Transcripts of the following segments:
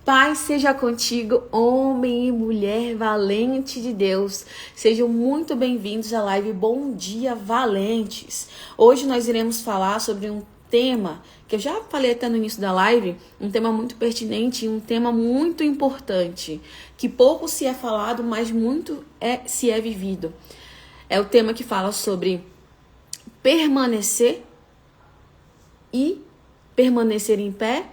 Paz seja contigo, homem e mulher valente de Deus. Sejam muito bem-vindos à live Bom Dia Valentes. Hoje nós iremos falar sobre um tema que eu já falei até no início da live, um tema muito pertinente e um tema muito importante, que pouco se é falado, mas muito se é vivido. É o tema que fala sobre permanecer em pé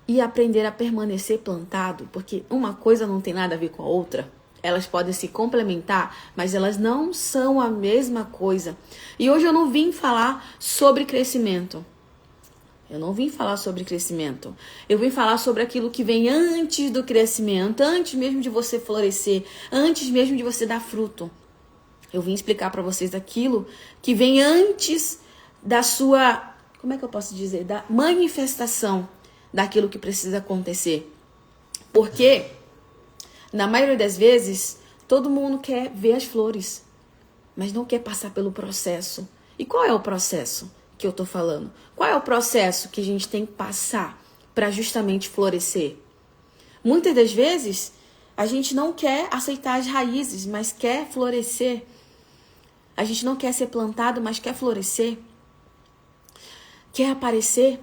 e aprender a permanecer plantado, porque uma coisa não tem nada a ver com a outra. Elas podem se complementar, mas elas não são a mesma coisa. E hoje eu não vim falar sobre crescimento. Eu vim falar sobre aquilo que vem antes do crescimento, antes mesmo de você florescer, antes mesmo de você dar fruto. Eu vim explicar para vocês aquilo que vem antes da sua, como é que eu posso dizer, da manifestação daquilo que precisa acontecer. Porque, na maioria das vezes, todo mundo quer ver as flores, mas não quer passar pelo processo. E qual é o processo que eu tô falando? Qual é o processo que a gente tem que passar para justamente florescer? Muitas das vezes, a gente não quer aceitar as raízes, mas quer florescer. A gente não quer ser plantado, mas quer florescer. Quer aparecer.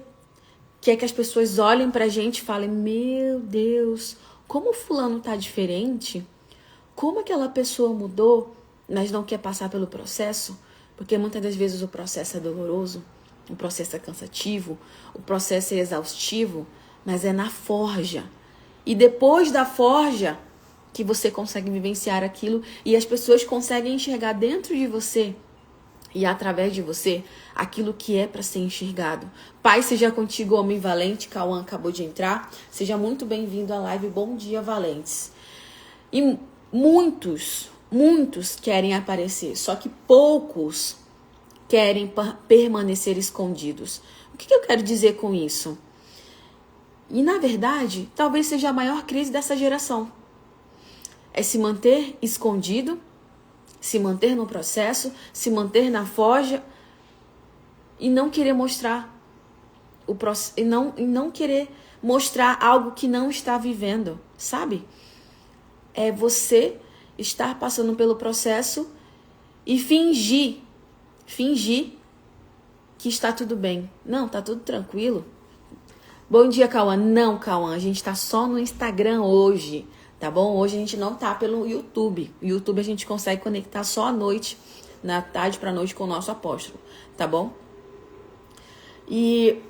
Quer que as pessoas olhem pra gente e falem: meu Deus, como o fulano tá diferente? Como aquela pessoa mudou, mas não quer passar pelo processo? Porque muitas das vezes o processo é doloroso, o processo é cansativo, o processo é exaustivo, mas é na forja. E depois da forja que você consegue vivenciar aquilo e as pessoas conseguem enxergar dentro de você e através de você, aquilo que é para ser enxergado. Pai seja contigo, homem valente. Cauã acabou de entrar. Seja muito bem-vindo à live Bom Dia Valentes. E muitos querem aparecer, só que poucos querem permanecer escondidos. O que eu quero dizer com isso? E, na verdade, talvez seja a maior crise dessa geração. É se manter escondido, se manter no processo, se manter na forja e não querer mostrar e não querer mostrar algo que não está vivendo, sabe? É você estar passando pelo processo e fingir que está tudo bem. Não, tá tudo tranquilo. Bom dia, Cauã. Não, Cauã, a gente tá só no Instagram hoje. Tá bom? Hoje a gente não tá pelo YouTube. O YouTube a gente consegue conectar só à noite, na tarde pra noite com o nosso apóstolo. Tá bom? E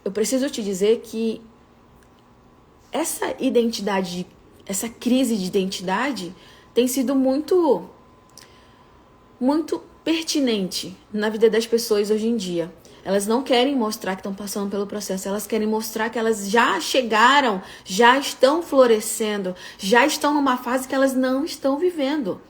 eu preciso te dizer que essa identidade, essa crise de identidade tem sido muito pertinente na vida das pessoas hoje em dia. Elas não querem mostrar que estão passando pelo processo. Elas querem mostrar que elas já chegaram, já estão florescendo, já estão numa fase que elas não estão vivendo.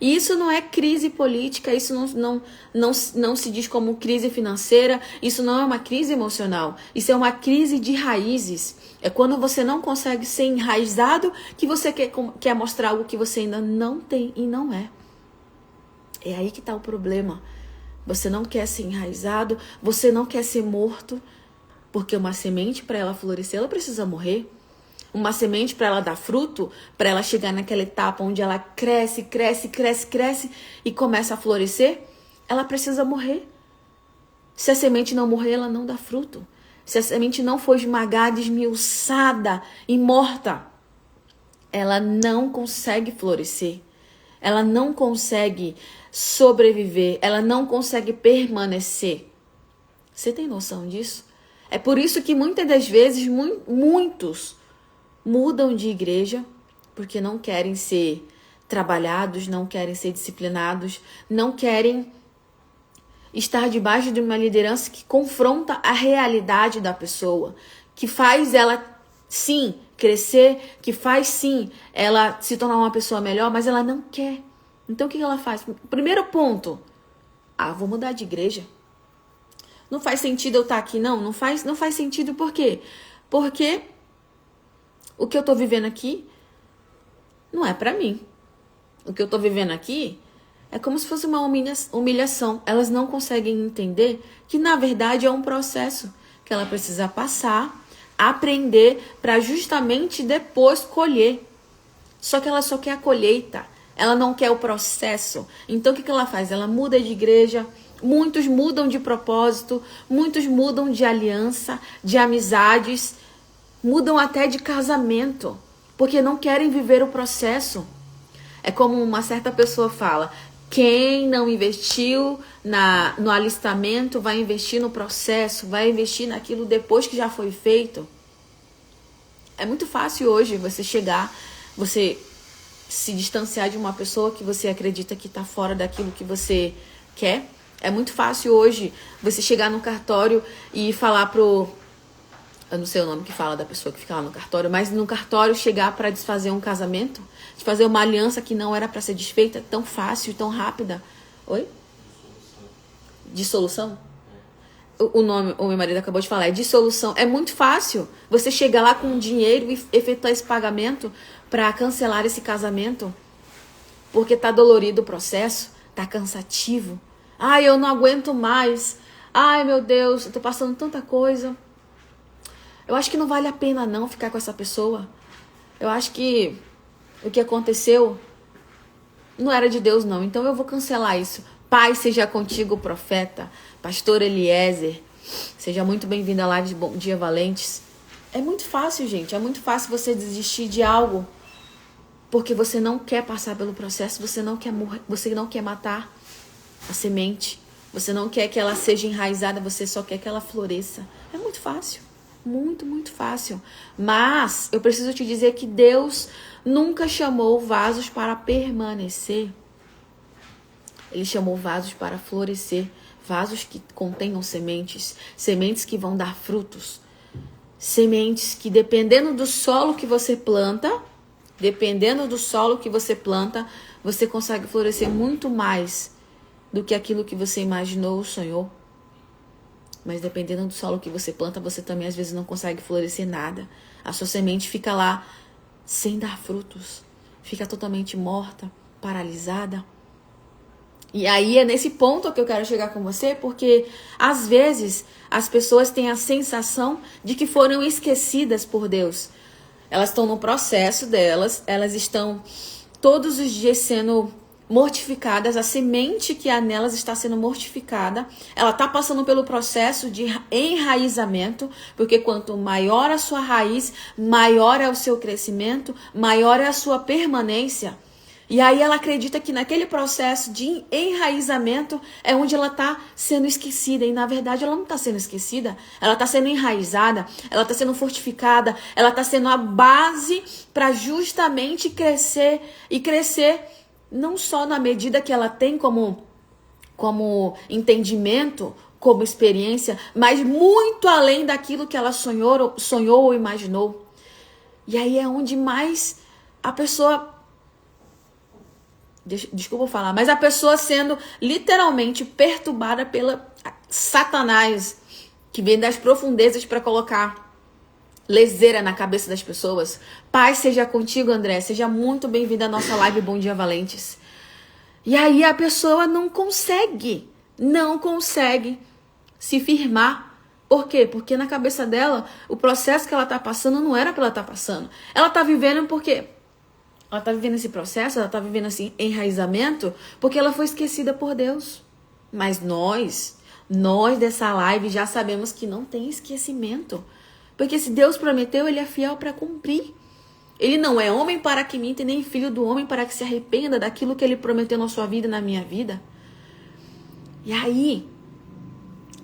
E isso não é crise política, isso não se diz como crise financeira, isso não é uma crise emocional. Isso é uma crise de raízes. É quando você não consegue ser enraizado que você quer mostrar algo que você ainda não tem e não é. É aí que está o problema. Você não quer ser enraizado, você não quer ser morto, porque uma semente, para ela florescer, ela precisa morrer. Uma semente, para ela dar fruto, para ela chegar naquela etapa onde ela cresce e começa a florescer, ela precisa morrer. Se a semente não morrer, ela não dá fruto. Se a semente não for esmagada, esmiuçada e morta, ela não consegue florescer. Ela não consegue sobreviver, ela não consegue permanecer. Você tem noção disso? É por isso que muitas das vezes muitos mudam de igreja porque não querem ser trabalhados, não querem ser disciplinados, não querem estar debaixo de uma liderança que confronta a realidade da pessoa, que faz ela, sim, crescer, que faz, sim, ela se tornar uma pessoa melhor, mas ela não quer. Então, o que ela faz? Primeiro ponto. Vou mudar de igreja. Não faz sentido eu estar aqui, não. Não faz sentido por quê? Porque o que eu estou vivendo aqui não é para mim. O que eu estou vivendo aqui é como se fosse uma humilhação. Elas não conseguem entender que, na verdade, é um processo que ela precisa passar aprender para justamente depois colher. Só que ela só quer a colheita, ela não quer o processo. Então o que ela faz? Ela muda de igreja, muitos mudam de propósito, muitos mudam de aliança, de amizades, mudam até de casamento, porque não querem viver o processo. É como uma certa pessoa fala: quem não investiu no alistamento vai investir no processo, vai investir naquilo depois que já foi feito. É muito fácil hoje você chegar, você se distanciar de uma pessoa que você acredita que está fora daquilo que você quer. É muito fácil hoje você chegar no cartório e falar pro... Eu não sei o nome que fala da pessoa que fica lá no cartório, mas no cartório chegar para desfazer um casamento, de fazer uma aliança que não era para ser desfeita, tão fácil, tão rápida. Oi? Dissolução? O nome, o meu marido acabou de falar, é dissolução. É muito fácil você chegar lá com dinheiro e efetuar esse pagamento para cancelar esse casamento, porque tá dolorido o processo, tá cansativo. Ai, eu não aguento mais. Ai, meu Deus, eu tô passando tanta coisa. Eu acho que não vale a pena não ficar com essa pessoa. Eu acho que o que aconteceu não era de Deus não, então eu vou cancelar isso. Pai seja contigo, profeta, pastor Eliezer, seja muito bem-vindo à live de Bom Dia Valentes. É muito fácil, gente, é muito fácil você desistir de algo porque você não quer passar pelo processo, você não quer morrer, você não quer matar a semente, você não quer que ela seja enraizada, você só quer que ela floresça. É muito fácil, muito, muito fácil. Mas eu preciso te dizer que Deus nunca chamou vasos para permanecer. Ele chamou vasos para florescer, vasos que contenham sementes, sementes que vão dar frutos, sementes que dependendo do solo que você planta, você consegue florescer muito mais do que aquilo que você imaginou ou sonhou. Mas dependendo do solo que você planta, você também às vezes não consegue florescer nada. A sua semente fica lá sem dar frutos, fica totalmente morta, paralisada. E aí é nesse ponto que eu quero chegar com você, porque às vezes as pessoas têm a sensação de que foram esquecidas por Deus. Elas estão no processo delas, elas estão todos os dias sendo mortificadas, a semente que há nelas está sendo mortificada, ela está passando pelo processo de enraizamento, porque quanto maior a sua raiz, maior é o seu crescimento, maior é a sua permanência. E aí ela acredita que naquele processo de enraizamento é onde ela está sendo esquecida. E na verdade ela não está sendo esquecida. Ela está sendo enraizada, ela está sendo fortificada, ela está sendo a base para justamente crescer. E crescer não só na medida que ela tem como entendimento, como experiência, mas muito além daquilo que ela sonhou ou imaginou. E aí é onde mais a pessoa... Desculpa falar, mas a pessoa sendo literalmente perturbada pela Satanás, que vem das profundezas para colocar leseira na cabeça das pessoas. Paz seja contigo, André. Seja muito bem-vindo à nossa live Bom Dia Valentes. E aí a pessoa não consegue se firmar. Por quê? Porque na cabeça dela, o processo que ela tá passando não era para ela estar passando. Ela tá vivendo porque... Ela está vivendo esse processo, ela está vivendo esse enraizamento, porque ela foi esquecida por Deus. Mas nós dessa live já sabemos que não tem esquecimento. Porque se Deus prometeu, Ele é fiel para cumprir. Ele não é homem para que minta, nem filho do homem para que se arrependa daquilo que Ele prometeu na sua vida e na minha vida. E aí,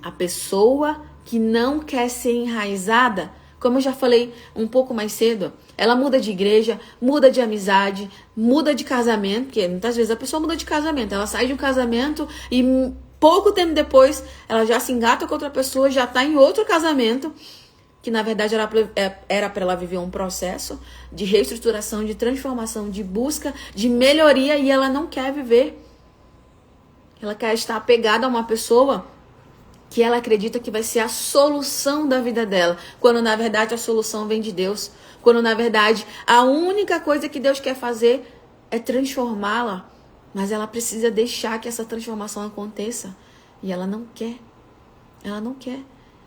a pessoa que não quer ser enraizada, como eu já falei um pouco mais cedo, ela muda de igreja, muda de amizade, muda de casamento, porque muitas vezes a pessoa muda de casamento, ela sai de um casamento e pouco tempo depois ela já se engata com outra pessoa, já está em outro casamento, que na verdade era para ela viver um processo de reestruturação, de transformação, de busca, de melhoria, e ela não quer viver. Ela quer estar apegada a uma pessoa que ela acredita que vai ser a solução da vida dela, quando na verdade a solução vem de Deus, quando na verdade a única coisa que Deus quer fazer é transformá-la, mas ela precisa deixar que essa transformação aconteça, e ela não quer,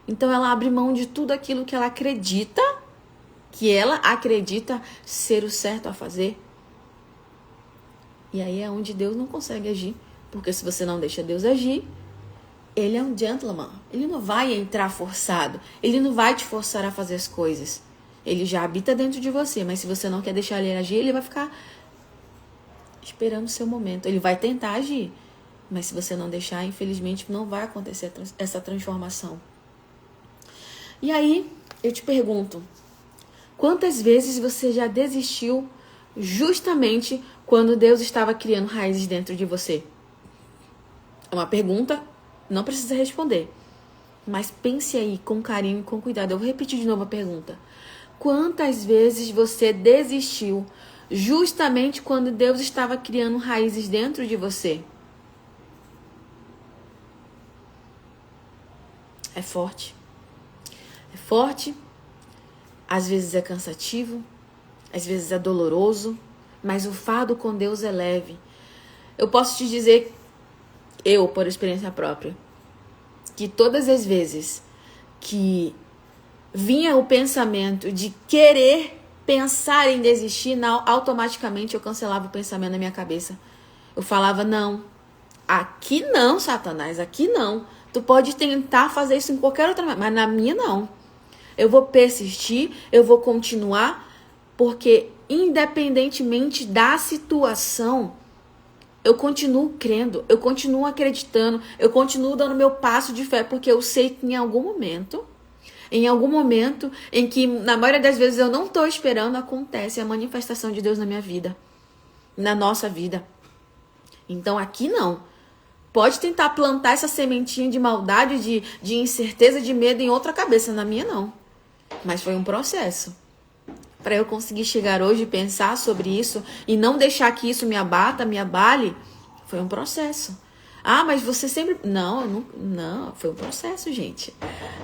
Então ela abre mão de tudo aquilo que ela acredita ser o certo a fazer. E aí é onde Deus não consegue agir. Porque se você não deixa Deus agir, Ele é um gentleman. Ele não vai entrar forçado. Ele não vai te forçar a fazer as coisas. Ele já habita dentro de você. Mas se você não quer deixar Ele agir, Ele vai ficar esperando o seu momento. Ele vai tentar agir. Mas se você não deixar, infelizmente, não vai acontecer essa transformação. E aí, eu te pergunto, quantas vezes você já desistiu justamente quando Deus estava criando raízes dentro de você? É uma pergunta, não precisa responder. Mas pense aí com carinho e com cuidado. Eu vou repetir de novo a pergunta. Quantas vezes você desistiu justamente quando Deus estava criando raízes dentro de você? É forte. É forte. Às vezes é cansativo. Às vezes é doloroso. Mas o fardo com Deus é leve. Eu posso te dizer, eu, por experiência própria, que todas as vezes que vinha o pensamento de querer pensar em desistir, automaticamente eu cancelava o pensamento na minha cabeça. Eu falava, não, aqui não, Satanás, aqui não. Tu pode tentar fazer isso em qualquer outra, mas na minha não. Eu vou persistir, eu vou continuar, porque independentemente da situação, eu continuo crendo, eu continuo acreditando, eu continuo dando meu passo de fé, porque eu sei que em algum momento em que na maioria das vezes eu não estou esperando, acontece a manifestação de Deus na minha vida, na nossa vida. Então aqui não. Pode tentar plantar essa sementinha de maldade, de incerteza, de medo em outra cabeça, na minha não. Mas foi um processo. Para eu conseguir chegar hoje e pensar sobre isso e não deixar que isso me abata, me abale, foi um processo. Ah, mas você sempre... Não, foi um processo, gente.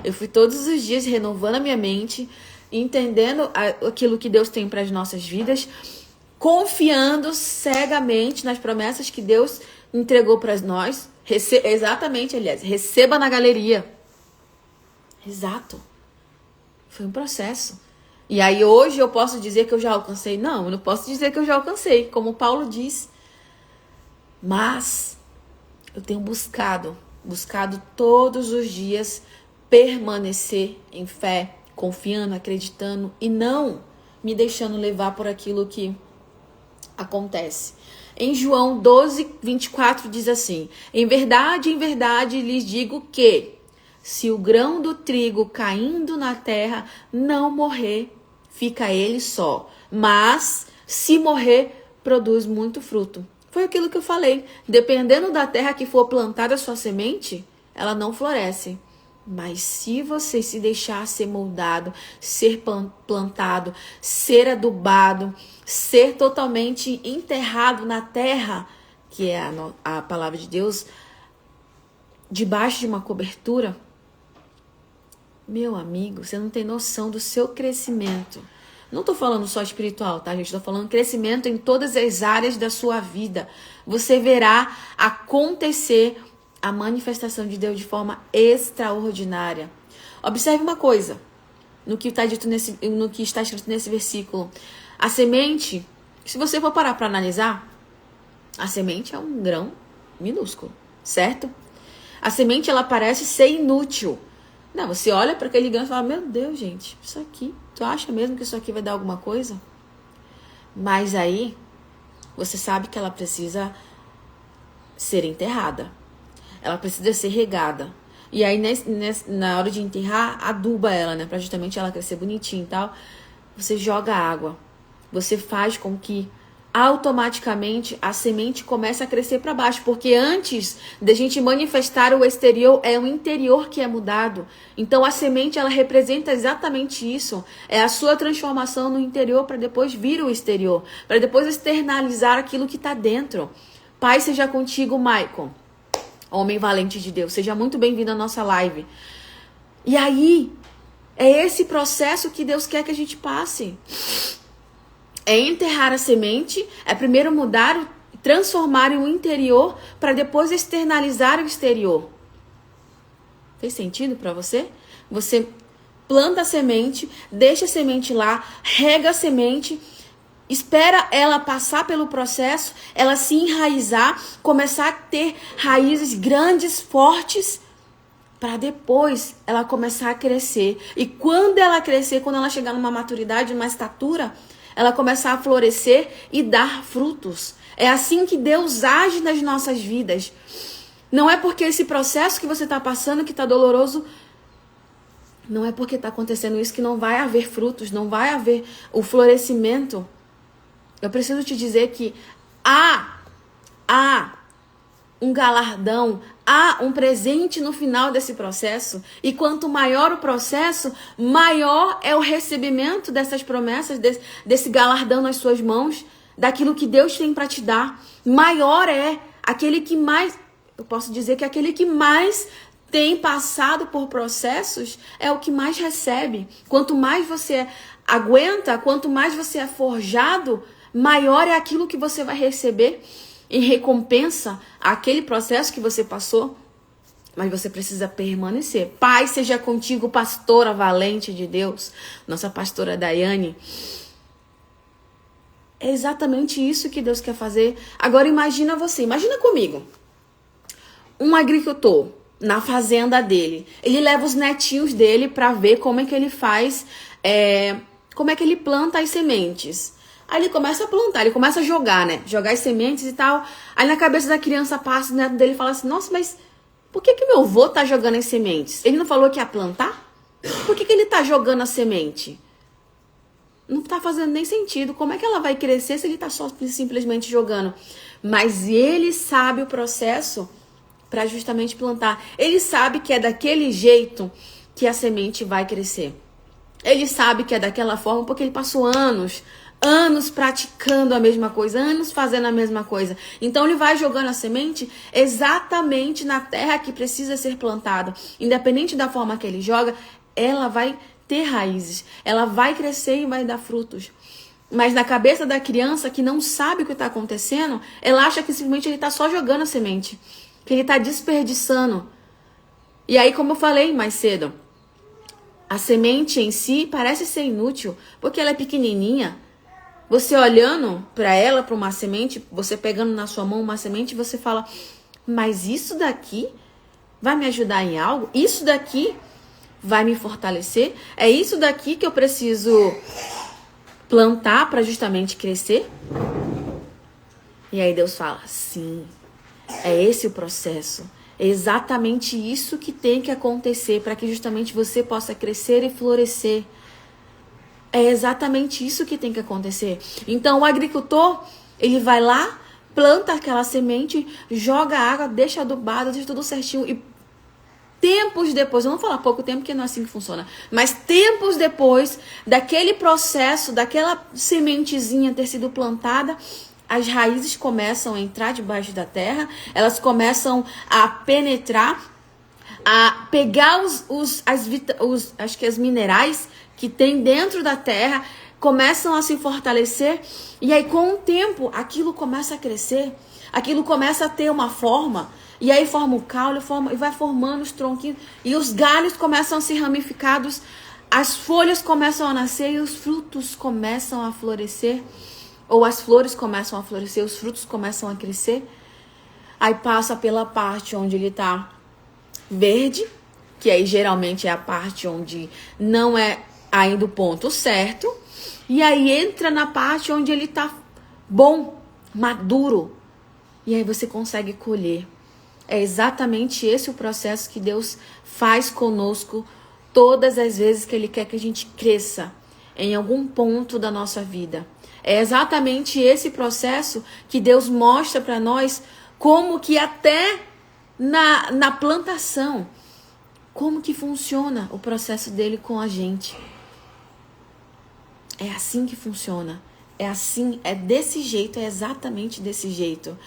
Eu fui todos os dias renovando a minha mente, entendendo aquilo que Deus tem para as nossas vidas, confiando cegamente nas promessas que Deus entregou para nós. Exatamente, aliás, receba na galeria. Exato. Foi um processo. E aí hoje eu posso dizer que eu já alcancei? Não, eu não posso dizer que eu já alcancei, como Paulo diz. Mas eu tenho buscado todos os dias permanecer em fé, confiando, acreditando e não me deixando levar por aquilo que acontece. Em João 12, 24 diz assim: em verdade, lhes digo que se o grão do trigo caindo na terra não morrer, fica ele só. Mas se morrer, produz muito fruto. Foi aquilo que eu falei. Dependendo da terra que for plantada a sua semente, ela não floresce. Mas se você se deixar ser moldado, ser plantado, ser adubado, ser totalmente enterrado na terra, que é a palavra de Deus, debaixo de uma cobertura, meu amigo, você não tem noção do seu crescimento. Não estou falando só espiritual, tá, gente? Estou falando crescimento em todas as áreas da sua vida. Você verá acontecer a manifestação de Deus de forma extraordinária. Observe uma coisa no que está escrito nesse versículo. A semente, se você for parar para analisar, a semente é um grão minúsculo, certo? A semente, ela parece ser inútil. Não, você olha para aquele grão e fala, meu Deus, gente, isso aqui, tu acha mesmo que isso aqui vai dar alguma coisa? Mas aí, você sabe que ela precisa ser enterrada. Ela precisa ser regada. E aí, na hora de enterrar, aduba ela, né? Pra justamente ela crescer bonitinho e tal. Você joga água. Você faz com que automaticamente a semente comece a crescer para baixo. Porque antes da gente manifestar o exterior, é o interior que é mudado. Então, a semente, ela representa exatamente isso. É a sua transformação no interior para depois vir o exterior. Para depois externalizar aquilo que está dentro. Pai seja contigo, Maicon. Homem valente de Deus, seja muito bem-vindo à nossa live. E aí, é esse processo que Deus quer que a gente passe. É enterrar a semente, é primeiro mudar, transformar o interior, para depois externalizar o exterior. Fez sentido para você? Você planta a semente, deixa a semente lá, rega a semente, espera ela passar pelo processo, ela se enraizar, começar a ter raízes grandes, fortes, para depois ela começar a crescer. E quando ela crescer, quando ela chegar numa maturidade, numa estatura, ela começar a florescer e dar frutos. É assim que Deus age nas nossas vidas. Não é porque esse processo que você está passando, que está doloroso, não é porque está acontecendo isso que não vai haver frutos, não vai haver o florescimento. Eu preciso te dizer que há um galardão, há um presente no final desse processo. E quanto maior o processo, maior é o recebimento dessas promessas, desse galardão nas suas mãos, daquilo que Deus tem para te dar. Maior é aquele que mais, eu posso dizer que aquele que mais tem passado por processos é o que mais recebe. Quanto mais você aguenta, quanto mais você é forjado, maior é aquilo que você vai receber em recompensa àquele processo que você passou. Mas você precisa permanecer. Paz seja contigo, pastora valente de Deus, nossa pastora Daiane. É exatamente isso que Deus quer fazer. Agora imagina comigo, um agricultor na fazenda dele. Ele leva os netinhos dele para ver como é que ele faz, como é que ele planta as sementes. Aí ele começa a plantar, ele começa a jogar, né? Jogar as sementes e tal. Aí na cabeça da criança passa, o neto dele fala assim, nossa, mas por que meu avô tá jogando as sementes? Ele não falou que ia plantar? Por que ele tá jogando a semente? Não tá fazendo nem sentido. Como é que ela vai crescer se ele tá só simplesmente jogando? Mas ele sabe o processo para justamente plantar. Ele sabe que é daquele jeito que a semente vai crescer. Ele sabe que é daquela forma porque ele passou anos praticando a mesma coisa, anos fazendo a mesma coisa. Então ele vai jogando a semente exatamente na terra que precisa ser plantada. Independente da forma que ele joga, ela vai ter raízes, ela vai crescer e vai dar frutos. Mas na cabeça da criança que não sabe o que está acontecendo, ela acha que simplesmente ele está só jogando a semente, que ele está desperdiçando. E aí, como eu falei mais cedo, a semente em si parece ser inútil, porque ela é pequenininha. Você olhando para ela, para uma semente, você pegando na sua mão uma semente, você fala, mas isso daqui vai me ajudar em algo? Isso daqui vai me fortalecer? É isso daqui que eu preciso plantar para justamente crescer? E aí Deus fala, sim, é esse o processo. É exatamente isso que tem que acontecer para que justamente você possa crescer e florescer. É exatamente isso que tem que acontecer. Então o agricultor, ele vai lá, planta aquela semente, joga água, deixa adubado, deixa tudo certinho. E tempos depois, eu não vou falar pouco tempo porque não é assim que funciona, mas tempos depois daquele processo, daquela sementezinha ter sido plantada, as raízes começam a entrar debaixo da terra, elas começam a penetrar, a pegar as minerais que tem dentro da terra, começam a se fortalecer, e aí com o tempo aquilo começa a crescer, aquilo começa a ter uma forma, e aí forma o caule, e vai formando os tronquinhos, e os galhos começam a ser ramificados, as folhas começam a nascer e os frutos começam a florescer, ou as flores começam a florescer, os frutos começam a crescer. Aí passa pela parte onde ele está verde, que aí geralmente é a parte onde não é ainda o ponto certo, e aí entra na parte onde ele tá bom, maduro, e aí você consegue colher. É exatamente esse o processo que Deus faz conosco todas as vezes que Ele quer que a gente cresça em algum ponto da nossa vida. É exatamente esse processo que Deus mostra para nós, como que até na plantação, como que funciona o processo dele com a gente. É assim que funciona. É assim, é desse jeito, é exatamente desse jeito.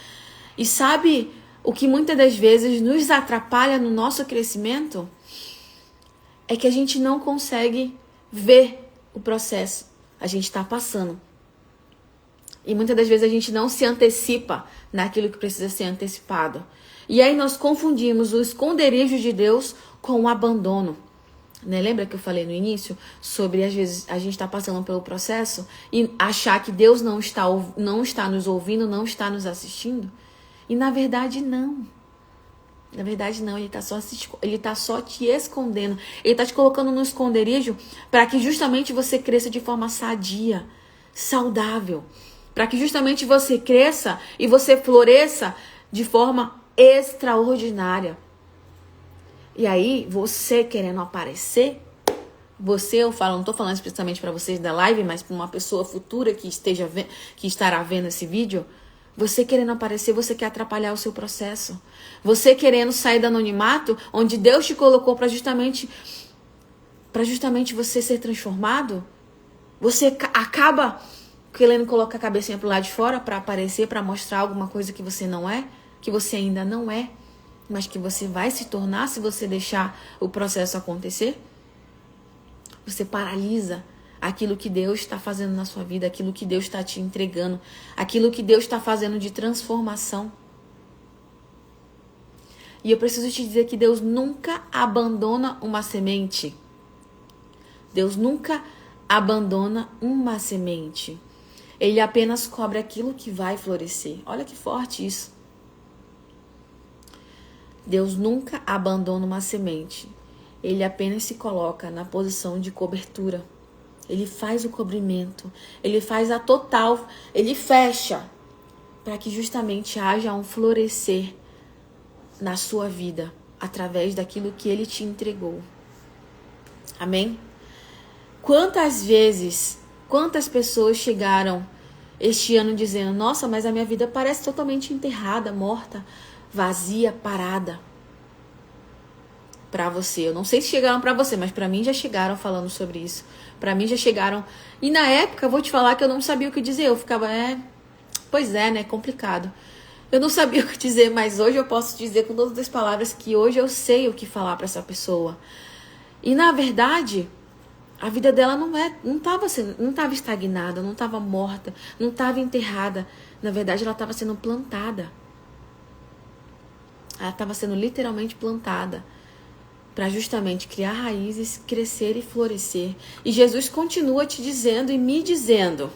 E sabe o que muitas das vezes nos atrapalha no nosso crescimento? É que a gente não consegue ver o processo. A gente está passando. E muitas das vezes a gente não se antecipa naquilo que precisa ser antecipado. E aí nós confundimos o esconderijo de Deus com o abandono. Né? Lembra que eu falei no início sobre, às vezes, a gente está passando pelo processo e achar que Deus não está nos ouvindo, não está nos assistindo? E na verdade não. Na verdade não, ele tá só te escondendo. Ele tá te colocando no esconderijo para que justamente você cresça de forma sadia, saudável. Para que justamente você cresça e você floresça de forma extraordinária. E aí, você querendo aparecer, eu falo, não tô falando especificamente para vocês da live, mas para uma pessoa futura que estará vendo esse vídeo, você querendo aparecer, você quer atrapalhar o seu processo. Você querendo sair do anonimato, onde Deus te colocou para justamente você ser transformado, você acaba querendo colocar a cabecinha pro lado de fora para aparecer, para mostrar alguma coisa que você não é, que você ainda não é, mas que você vai se tornar se você deixar o processo acontecer. Você paralisa aquilo que Deus está fazendo na sua vida, aquilo que Deus está te entregando, aquilo que Deus está fazendo de transformação. E eu preciso te dizer que Deus nunca abandona uma semente. Deus nunca abandona uma semente. Ele apenas cobre aquilo que vai florescer. Olha que forte isso. Deus nunca abandona uma semente. Ele apenas se coloca na posição de cobertura. Ele faz o cobrimento. Ele faz a total. Ele fecha para que justamente haja um florescer na sua vida através daquilo que Ele te entregou. Amém? Quantas pessoas chegaram este ano dizendo: nossa, mas a minha vida parece totalmente enterrada, morta, vazia, parada. Pra você, eu não sei se chegaram pra você, mas pra mim já chegaram falando sobre isso. Pra mim já chegaram. E na época, eu vou te falar que eu não sabia o que dizer. Eu ficava, pois é, né, complicado. Eu não sabia o que dizer, mas hoje eu posso dizer com todas as palavras que hoje eu sei o que falar pra essa pessoa. E na verdade, a vida dela não estava estagnada, não estava morta, não estava enterrada. Na verdade, ela estava sendo plantada. Ela estava sendo literalmente plantada para justamente criar raízes, crescer e florescer. E Jesus continua te dizendo e me dizendo: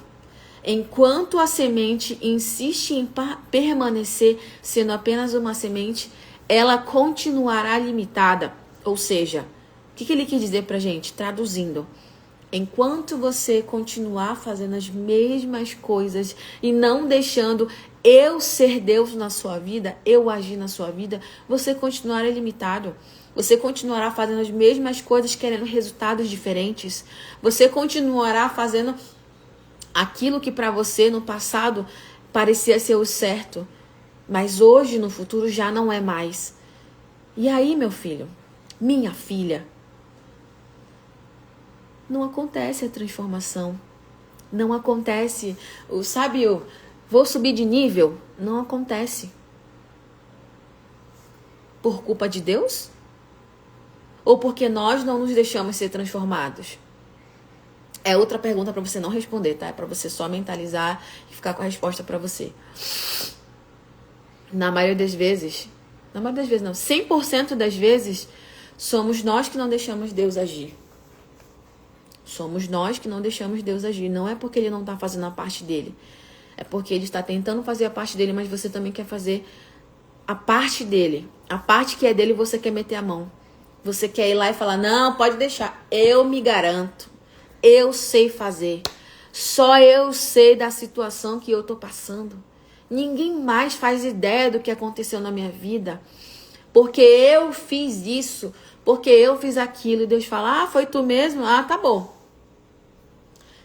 enquanto a semente insiste em permanecer sendo apenas uma semente, ela continuará limitada. Ou seja, o que ele quis dizer pra gente? Traduzindo: enquanto você continuar fazendo as mesmas coisas e não deixando eu ser Deus na sua vida, eu agir na sua vida, você continuará limitado. Você continuará fazendo as mesmas coisas, querendo resultados diferentes. Você continuará fazendo aquilo que para você no passado parecia ser o certo, mas hoje, no futuro, já não é mais. E aí, meu filho, minha filha, não acontece a transformação. Não acontece, vou subir de nível. Não acontece. Por culpa de Deus? Ou porque nós não nos deixamos ser transformados? É outra pergunta para você não responder, tá? É para você só mentalizar e ficar com a resposta para você. Na maioria das vezes não, 100% das vezes, somos nós que não deixamos Deus agir. Somos nós que não deixamos Deus agir. Não é porque Ele não está fazendo a parte dele. É porque Ele está tentando fazer a parte dele, mas você também quer fazer a parte dele. A parte que é dele, você quer meter a mão. Você quer ir lá e falar: não, pode deixar. Eu me garanto. Eu sei fazer. Só eu sei da situação que eu tô passando. Ninguém mais faz ideia do que aconteceu na minha vida. Porque eu fiz isso. Porque eu fiz aquilo. E Deus fala: foi tu mesmo? Tá bom.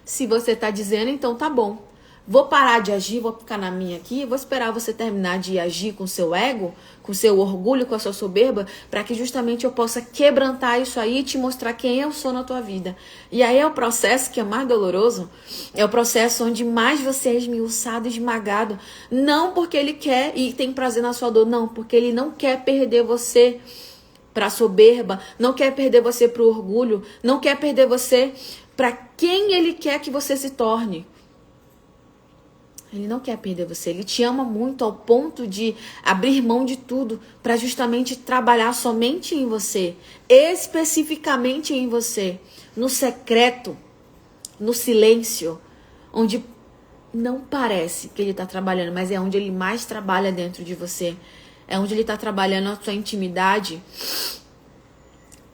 Se você tá dizendo, então tá bom. Vou parar de agir, vou ficar na minha aqui, vou esperar você terminar de agir com seu ego, com seu orgulho, com a sua soberba, para que justamente eu possa quebrantar isso aí e te mostrar quem eu sou na tua vida. E aí é o processo que é mais doloroso, é o processo onde mais você é esmiuçado, esmagado, não porque ele quer e tem prazer na sua dor, não, porque ele não quer perder você para a soberba, não quer perder você para o orgulho, não quer perder você para quem ele quer que você se torne. Ele não quer perder você. Ele te ama muito ao ponto de abrir mão de tudo para justamente trabalhar somente em você, especificamente em você, no secreto, no silêncio, onde não parece que ele está trabalhando, mas é onde ele mais trabalha dentro de você. É onde ele está trabalhando a sua intimidade.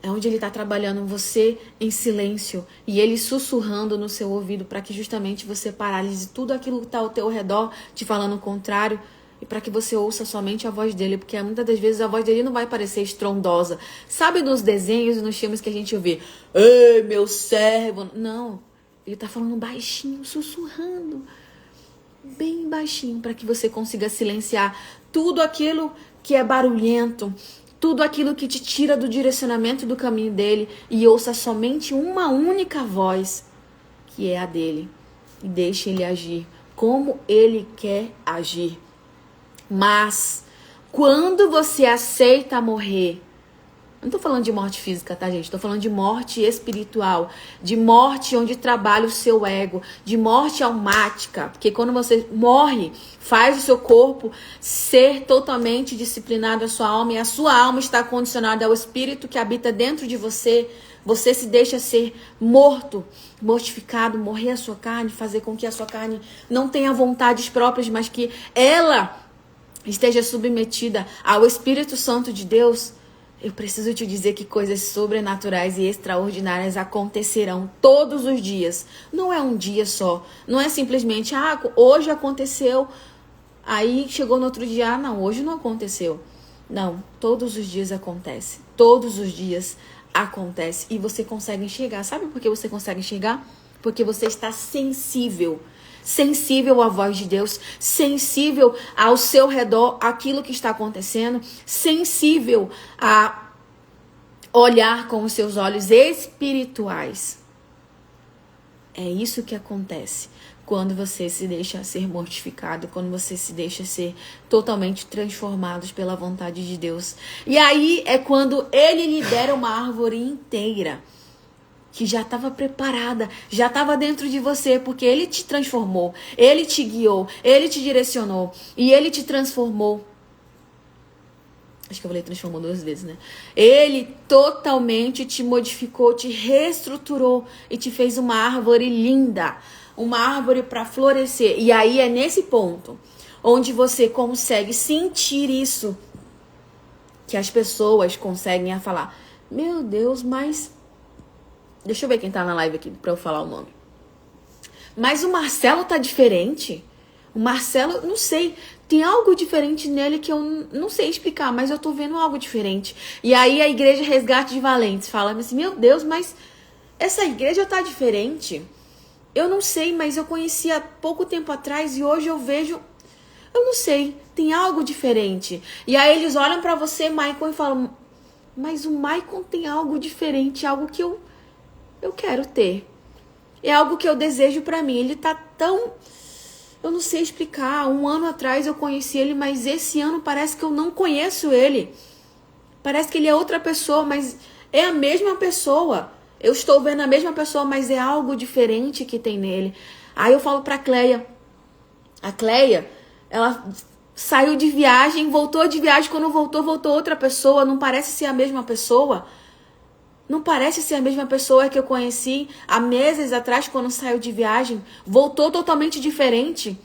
É onde ele está trabalhando você em silêncio e ele sussurrando no seu ouvido para que justamente você paralise tudo aquilo que está ao teu redor te falando o contrário e para que você ouça somente a voz dele, porque muitas das vezes a voz dele não vai parecer estrondosa. Sabe nos desenhos e nos filmes que a gente vê? Ei, meu servo! Não, ele está falando baixinho, sussurrando, bem baixinho, para que você consiga silenciar tudo aquilo que é barulhento, tudo aquilo que te tira do direcionamento do caminho dele e ouça somente uma única voz, que é a dele. E deixe ele agir como ele quer agir. Mas, quando você aceita morrer, não tô falando de morte física, tá, gente? Tô falando de morte espiritual, de morte onde trabalha o seu ego, de morte almática, porque quando você morre, faz o seu corpo ser totalmente disciplinado à sua alma, e a sua alma está condicionada ao espírito que habita dentro de você. Você se deixa ser morto, mortificado, morrer a sua carne, fazer com que a sua carne não tenha vontades próprias, mas que ela esteja submetida ao Espírito Santo de Deus. Eu preciso te dizer que coisas sobrenaturais e extraordinárias acontecerão todos os dias. Não é um dia só. Não é simplesmente, hoje aconteceu, aí chegou no outro dia, não, hoje não aconteceu. Não, todos os dias acontece. Todos os dias acontece. E você consegue enxergar. Sabe por que você consegue enxergar? Porque você está sensível. Sensível à voz de Deus, sensível ao seu redor, aquilo que está acontecendo, sensível a olhar com os seus olhos espirituais. É isso que acontece quando você se deixa ser mortificado, quando você se deixa ser totalmente transformado pela vontade de Deus. E aí é quando ele lhe dera uma árvore inteira, que já estava preparada, já estava dentro de você, porque ele te transformou, ele te guiou, ele te direcionou e ele te transformou. Acho que eu falei transformou 2 vezes, né? Ele totalmente te modificou, te reestruturou e te fez uma árvore linda, uma árvore para florescer. E aí é nesse ponto onde você consegue sentir isso, que as pessoas conseguem falar: meu Deus, mas... Deixa eu ver quem tá na live aqui pra eu falar o nome. Mas o Marcelo tá diferente. O Marcelo, não sei, tem algo diferente nele que eu não sei explicar, mas eu tô vendo algo diferente. E aí a Igreja Resgate de Valentes fala assim: meu Deus, mas essa igreja tá diferente. Eu não sei, mas eu conheci há pouco tempo atrás e hoje eu vejo... Eu não sei, tem algo diferente. E aí eles olham pra você, Maicon, e falam: mas o Maicon tem algo diferente, algo que eu quero ter. É algo que eu desejo pra mim. Ele tá tão... Eu não sei explicar. 1 ano atrás eu conheci ele, mas esse ano parece que eu não conheço ele. Parece que ele é outra pessoa, mas é a mesma pessoa. Eu estou vendo a mesma pessoa, mas é algo diferente que tem nele. Aí eu falo pra Cleia. A Cleia, ela saiu de viagem, voltou de viagem. Quando voltou outra pessoa. Não parece ser a mesma pessoa. Não parece ser a mesma pessoa que eu conheci há meses atrás, quando saiu de viagem. Voltou totalmente diferente.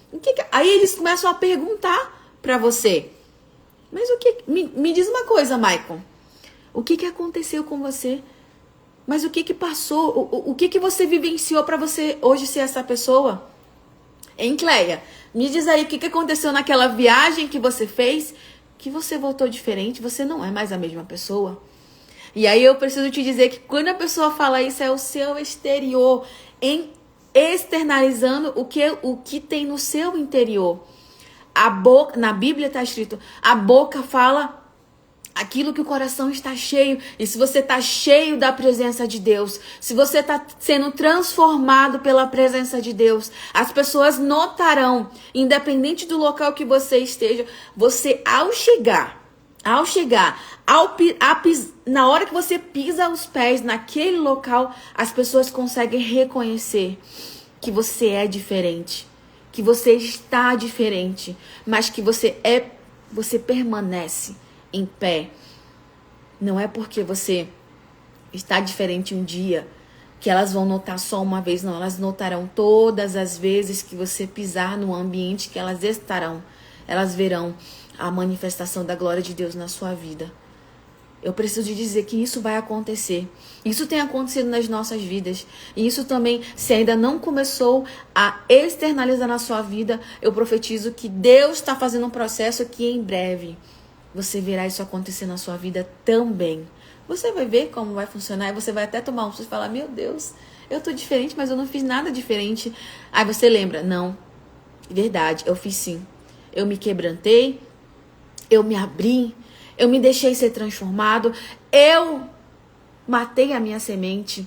Aí eles começam a perguntar pra você: mas o que... Me diz uma coisa, Maicon. O que aconteceu com você? Mas o que passou? O que você vivenciou pra você hoje ser essa pessoa? Hein, Cleia? Me diz aí o que aconteceu naquela viagem que você fez, que você voltou diferente. Você não é mais a mesma pessoa. E aí eu preciso te dizer que quando a pessoa fala isso, é o seu exterior externalizando o que tem no seu interior. A boca, na Bíblia está escrito, a boca fala aquilo que o coração está cheio. E se você está cheio da presença de Deus, se você está sendo transformado pela presença de Deus, as pessoas notarão, independente do local que você esteja, você ao chegar, na hora que você pisa os pés naquele local, as pessoas conseguem reconhecer que você é diferente, que você está diferente, mas que você permanece em pé. Não é porque você está diferente um dia que elas vão notar só uma vez, não. Elas notarão todas as vezes que você pisar no ambiente que elas estarão. Elas verão a manifestação da glória de Deus na sua vida. Eu preciso de dizer que isso vai acontecer. Isso tem acontecido nas nossas vidas. E isso também, se ainda não começou a externalizar na sua vida, eu profetizo que Deus está fazendo um processo que em breve você verá isso acontecer na sua vida também. Você vai ver como vai funcionar e você vai até tomar um susto e falar, meu Deus, eu tô diferente, mas eu não fiz nada diferente. Aí você lembra, não, verdade, eu fiz sim. Eu me quebrantei, eu me abri, eu me deixei ser transformado, eu matei a minha semente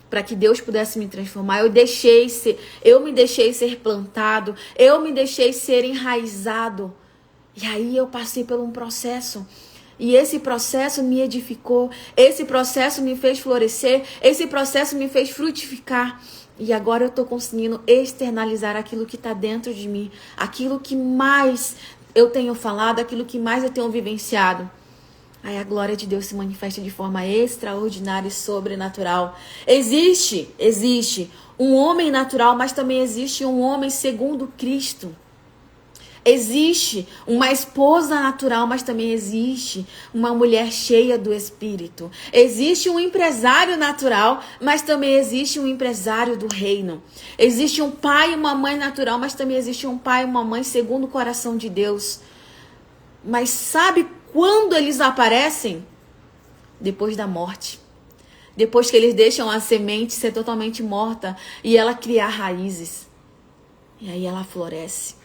para que Deus pudesse me transformar. Eu me deixei ser plantado, eu me deixei ser enraizado. E aí eu passei por um processo. E esse processo me edificou, esse processo me fez florescer, esse processo me fez frutificar. E agora eu estou conseguindo externalizar aquilo que está dentro de mim, aquilo que mais eu tenho falado, aquilo que mais eu tenho vivenciado. Aí a glória de Deus se manifesta de forma extraordinária e sobrenatural. Existe um homem natural, mas também existe um homem segundo Cristo. Existe uma esposa natural, mas também existe uma mulher cheia do Espírito. Existe um empresário natural, mas também existe um empresário do reino. Existe um pai e uma mãe natural, mas também existe um pai e uma mãe segundo o coração de Deus. Mas sabe quando eles aparecem? Depois da morte. Depois que eles deixam a semente ser totalmente morta e ela criar raízes. E aí ela floresce.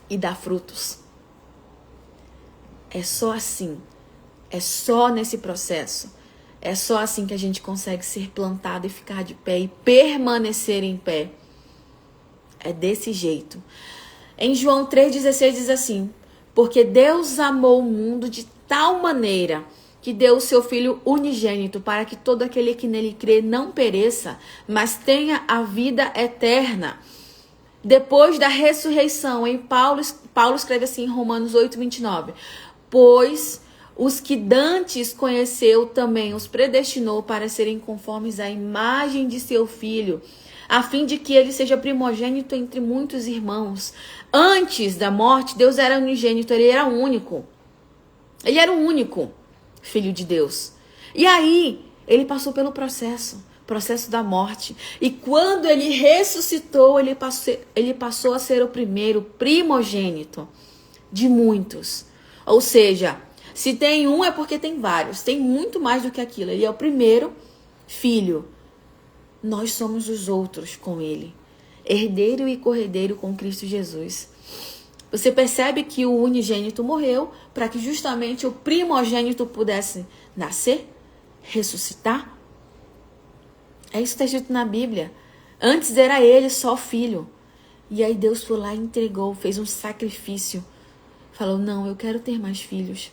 E dá frutos. É só assim. É só nesse processo. É só assim que a gente consegue ser plantado e ficar de pé e permanecer em pé. É desse jeito. Em João 3,16 diz assim: porque Deus amou o mundo de tal maneira que deu o seu Filho unigênito para que todo aquele que nele crê não pereça, mas tenha a vida eterna. Depois da ressurreição, Paulo escreve assim em Romanos 8:29. Pois os que dantes conheceu também os predestinou para serem conformes à imagem de seu Filho, a fim de que ele seja primogênito entre muitos irmãos. Antes da morte, Deus era unigênito, ele era único. Ele era o único Filho de Deus. E aí, ele passou pelo processo da morte. E quando ele ressuscitou, ele passou a ser o primeiro primogênito de muitos. Ou seja, se tem um é porque tem vários. Tem muito mais do que aquilo. Ele é o primeiro filho. Nós somos os outros com ele. Herdeiro e corredeiro com Cristo Jesus. Você percebe que o unigênito morreu para que justamente o primogênito pudesse nascer, ressuscitar? É isso que está escrito na Bíblia. Antes era ele só filho. E aí Deus foi lá e entregou, fez um sacrifício. Falou, não, eu quero ter mais filhos.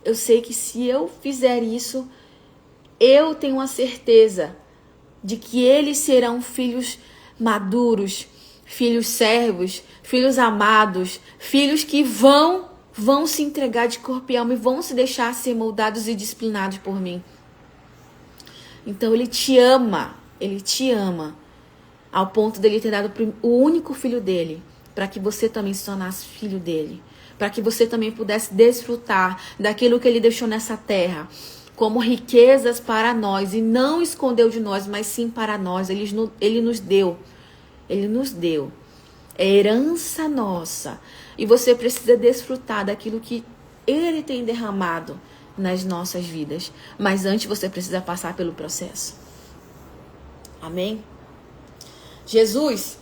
Eu sei que se eu fizer isso, eu tenho a certeza de que eles serão filhos maduros, filhos servos, filhos amados, filhos que vão se entregar de corpo e alma e vão se deixar ser moldados e disciplinados por mim. Então ele te ama ao ponto dele ter dado o único filho dele, para que você também se tornasse filho dele, para que você também pudesse desfrutar daquilo que ele deixou nessa terra, como riquezas para nós, e não escondeu de nós, mas sim para nós, ele nos deu, é herança nossa, e você precisa desfrutar daquilo que ele tem derramado nas nossas vidas. Mas antes você precisa passar pelo processo. Amém? Jesus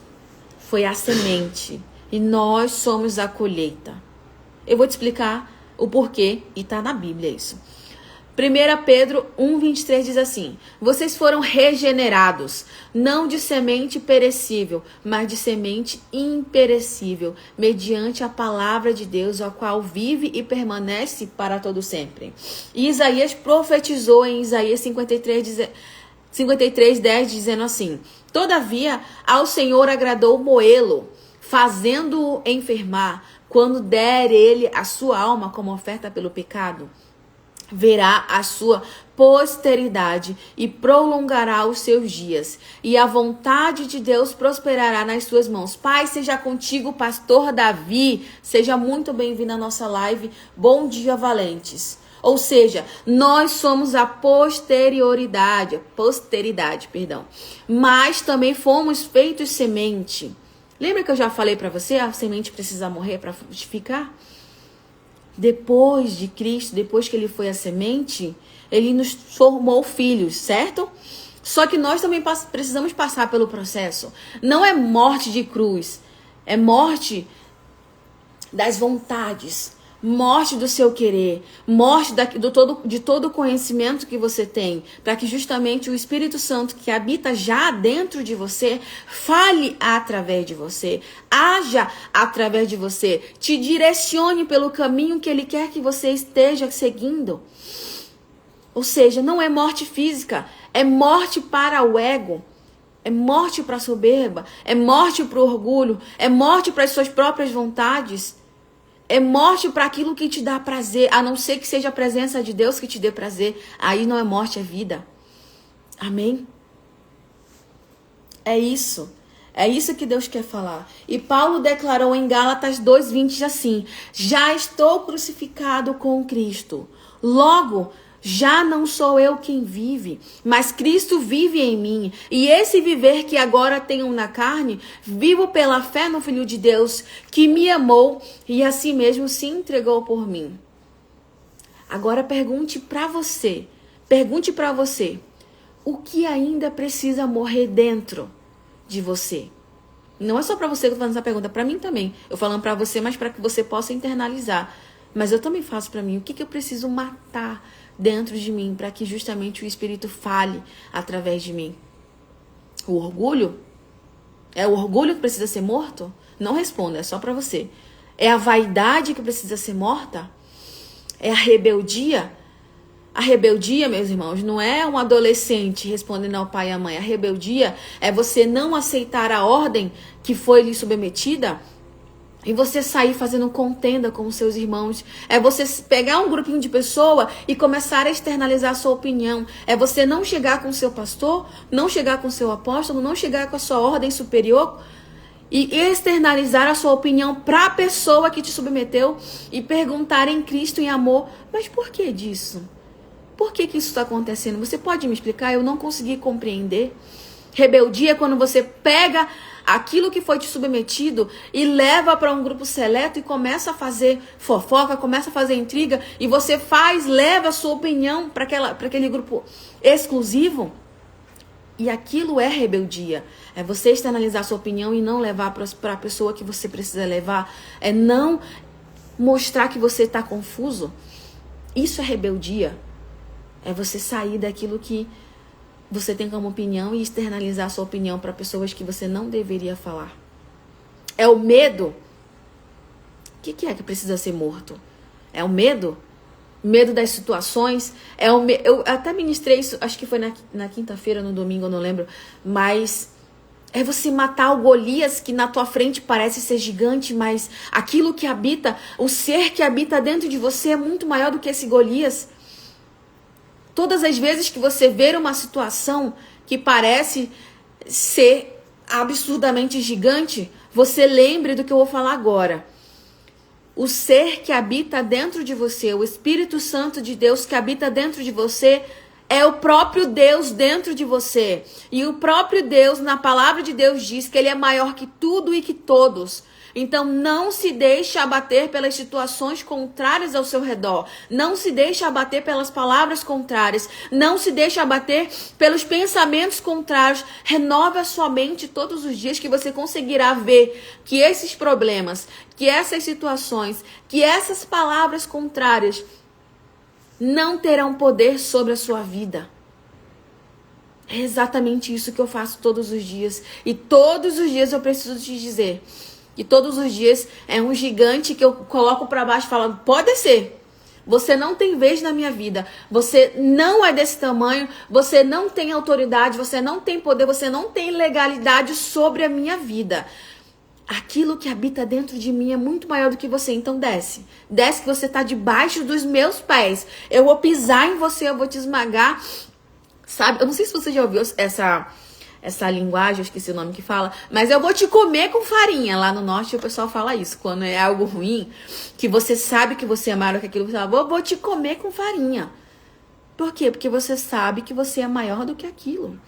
foi a semente e nós somos a colheita. Eu vou te explicar o porquê e tá na Bíblia isso. 1 Pedro 1,23 diz assim: vocês foram regenerados, não de semente perecível, mas de semente imperecível, mediante a palavra de Deus, a qual vive e permanece para todo sempre. E Isaías profetizou em Isaías 53:10, dizendo assim: Todavia, ao Senhor agradou moê-lo, fazendo-o enfermar, quando der ele a sua alma como oferta pelo pecado. Verá a sua posteridade e prolongará os seus dias, e a vontade de Deus prosperará nas suas mãos. Pai, seja contigo, pastor Davi. Seja muito bem-vindo à nossa live. Bom dia, valentes. Ou seja, nós somos a posteridade, mas também fomos feitos semente. Lembra que eu já falei para você, a semente precisa morrer para frutificar? Depois de Cristo, depois que ele foi a semente, ele nos formou filhos, certo? Só que nós também precisamos passar pelo processo. Não é morte de cruz, é morte das vontades, morte do seu querer, morte de todo o conhecimento que você tem, para que justamente o Espírito Santo que habita já dentro de você, fale através de você, haja através de você, te direcione pelo caminho que ele quer que você esteja seguindo. Ou seja, não é morte física, é morte para o ego, é morte para a soberba, é morte para o orgulho, é morte para as suas próprias vontades. É morte para aquilo que te dá prazer, a não ser que seja a presença de Deus que te dê prazer. Aí não é morte, é vida. Amém? É isso. É isso que Deus quer falar. E Paulo declarou em Gálatas 2:20 assim: já estou crucificado com Cristo. Logo, já não sou eu quem vive, mas Cristo vive em mim. E esse viver que agora tenho na carne, vivo pela fé no Filho de Deus, que me amou e assim mesmo se entregou por mim. Agora pergunte para você, o que ainda precisa morrer dentro de você? Não é só para você que eu tô fazendo essa pergunta, para mim também. Eu falando para você, mas para que você possa internalizar. Mas eu também faço para mim. O que eu preciso matar dentro de mim para que justamente o Espírito fale através de mim? O orgulho? É o orgulho que precisa ser morto? Não responda, é só para você. É a vaidade que precisa ser morta? É a rebeldia? A rebeldia, meus irmãos, não é um adolescente respondendo ao pai e à mãe. A rebeldia é você não aceitar a ordem que foi lhe submetida e você sair fazendo contenda com os seus irmãos. É você pegar um grupinho de pessoas e começar a externalizar a sua opinião. É você não chegar com o seu pastor, não chegar com o seu apóstolo, não chegar com a sua ordem superior e externalizar a sua opinião para a pessoa que te submeteu e perguntar em Cristo, em amor: mas por que disso? Por que isso está acontecendo? Você pode me explicar? Eu não consegui compreender. Rebeldia é quando você pega aquilo que foi te submetido e leva para um grupo seleto e começa a fazer fofoca, começa a fazer intriga, e você leva a sua opinião para aquele grupo exclusivo. E aquilo é rebeldia. É você externalizar a sua opinião e não levar para a pessoa que você precisa levar. É não mostrar que você está confuso. Isso é rebeldia. É você sair daquilo que você tem como opinião e externalizar a sua opinião para pessoas que você não deveria falar. É o medo. O que é que precisa ser morto? É o medo? Medo das situações? Eu até ministrei isso, acho que foi na quinta-feira, no domingo, eu não lembro. Mas é você matar o Golias que na tua frente parece ser gigante, mas aquilo que habita, o ser que habita dentro de você é muito maior do que esse Golias. Todas as vezes que você vê uma situação que parece ser absurdamente gigante, você lembre do que eu vou falar agora. O ser que habita dentro de você, o Espírito Santo de Deus que habita dentro de você, é o próprio Deus dentro de você. E o próprio Deus, na palavra de Deus, diz que ele é maior que tudo e que todos. Então não se deixe abater pelas situações contrárias ao seu redor. Não se deixe abater pelas palavras contrárias. Não se deixe abater pelos pensamentos contrários. Renove a sua mente todos os dias que você conseguirá ver que esses problemas, que essas situações, que essas palavras contrárias não terão poder sobre a sua vida. É exatamente isso que eu faço todos os dias. E todos os dias eu preciso te dizer. E todos os dias é um gigante que eu coloco para baixo falando: pode descer. Você não tem vez na minha vida. Você não é desse tamanho. Você não tem autoridade. Você não tem poder. Você não tem legalidade sobre a minha vida. Aquilo que habita dentro de mim é muito maior do que você. Então desce. Desce que você está debaixo dos meus pés. Eu vou pisar em você. Eu vou te esmagar. Sabe? Eu não sei se você já ouviu essa linguagem, eu esqueci o nome que fala, mas eu vou te comer com farinha. Lá no norte o pessoal fala isso, quando é algo ruim, que você sabe que você é maior que aquilo, você fala, vou te comer com farinha. Por quê? Porque você sabe que você é maior do que aquilo.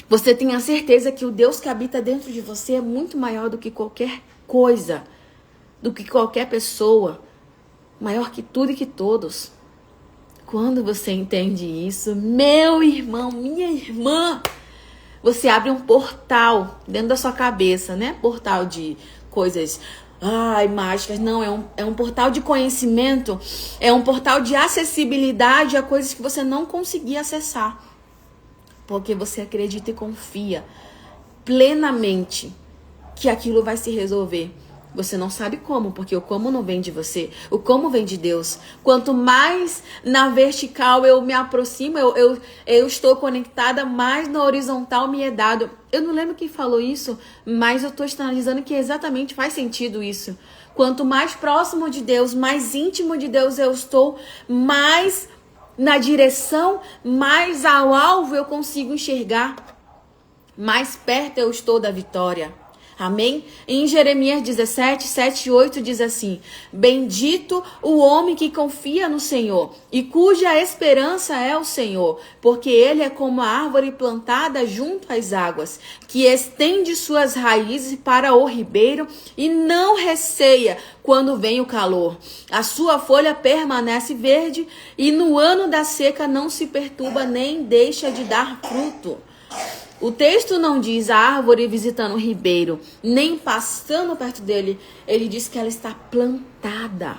Você tem a certeza que o Deus que habita dentro de você é muito maior do que qualquer coisa, do que qualquer pessoa, maior que tudo e que todos. Quando você entende isso, meu irmão, minha irmã, você abre um portal dentro da sua cabeça, né? Portal de coisas, mágicas. Não, é um portal de conhecimento. É um portal de acessibilidade a coisas que você não conseguia acessar. Porque você acredita e confia plenamente que aquilo vai se resolver. Você não sabe como, porque o como não vem de você, o como vem de Deus. Quanto mais na vertical eu me aproximo, eu estou conectada, mais na horizontal me é dado. Eu não lembro quem falou isso, mas eu estou externalizando que exatamente faz sentido isso. Quanto mais próximo de Deus, mais íntimo de Deus eu estou, mais na direção, mais ao alvo eu consigo enxergar, mais perto eu estou da vitória. Amém? Em Jeremias 17, 7 e 8 diz assim: bendito o homem que confia no Senhor e cuja esperança é o Senhor, porque ele é como a árvore plantada junto às águas, que estende suas raízes para o ribeiro e não receia quando vem o calor. A sua folha permanece verde e no ano da seca não se perturba nem deixa de dar fruto. O texto não diz a árvore visitando o ribeiro, nem passando perto dele. Ele diz que ela está plantada.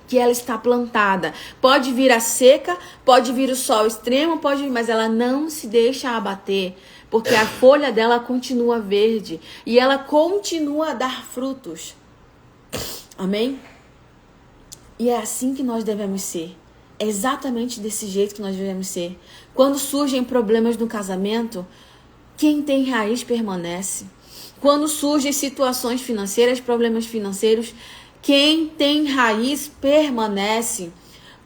Que ela está plantada. Pode vir a seca, pode vir o sol extremo, pode vir, mas ela não se deixa abater. Porque a folha dela continua verde. E ela continua a dar frutos. Amém? E é assim que nós devemos ser. É exatamente desse jeito que nós devemos ser. Quando surgem problemas no casamento, quem tem raiz permanece. Quando surgem situações financeiras, problemas financeiros, quem tem raiz permanece.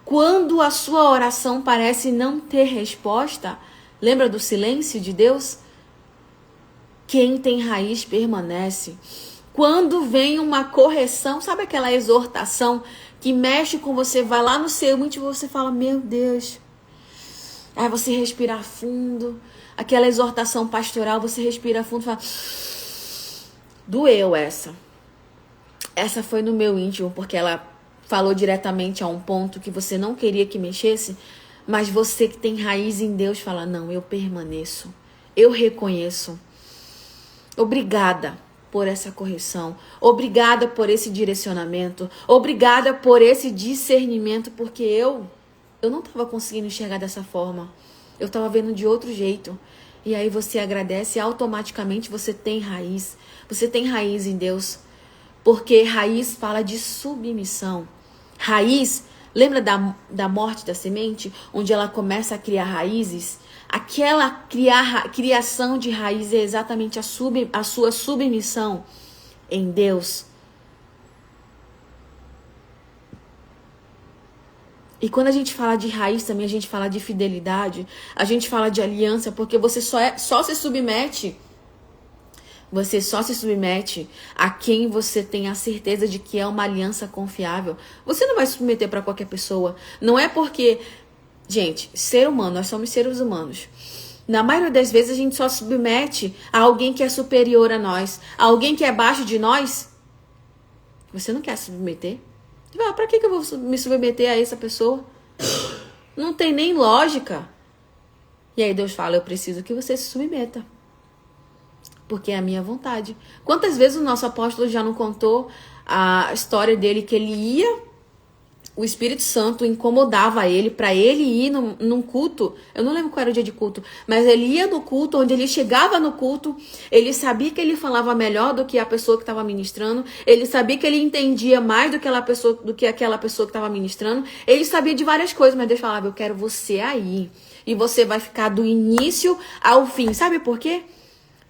Quando a sua oração parece não ter resposta, lembra do silêncio de Deus? Quem tem raiz permanece. Quando vem uma correção, sabe aquela exortação que mexe com você, vai lá no seu íntimo e você fala, meu Deus. Aí você respira fundo, aquela exortação pastoral, você respira fundo e fala, doeu essa. Essa foi no meu íntimo, porque ela falou diretamente a um ponto que você não queria que mexesse, mas você que tem raiz em Deus fala, não, eu permaneço, eu reconheço. Obrigada por essa correção, obrigada por esse direcionamento, obrigada por esse discernimento, porque eu não estava conseguindo enxergar dessa forma, eu estava vendo de outro jeito. E aí você agradece e automaticamente você tem raiz em Deus, porque raiz fala de submissão. Raiz, lembra da morte da semente, onde ela começa a criar raízes? Aquela criação de raiz é exatamente a sua submissão em Deus. E quando a gente fala de raiz também, a gente fala de fidelidade, a gente fala de aliança, porque você só se submete a quem você tem a certeza de que é uma aliança confiável. Você não vai se submeter para qualquer pessoa. Não é porque... Gente, ser humano, nós somos seres humanos. Na maioria das vezes a gente só submete a alguém que é superior a nós, a alguém que é abaixo de nós. Você não quer se submeter? Para que eu vou me submeter a essa pessoa? Não tem nem lógica. E aí Deus fala, eu preciso que você se submeta, porque é a minha vontade. Quantas vezes o nosso apóstolo já não contou a história dele, que ele ia o Espírito Santo incomodava ele para ele ir num culto. Eu não lembro qual era o dia de culto, mas ele ia no culto, onde ele chegava no culto, ele sabia que ele falava melhor do que a pessoa que estava ministrando, ele sabia que ele entendia mais do que aquela pessoa que estava ministrando, ele sabia de várias coisas, mas Deus falava: eu quero você aí, e você vai ficar do início ao fim. Sabe por quê?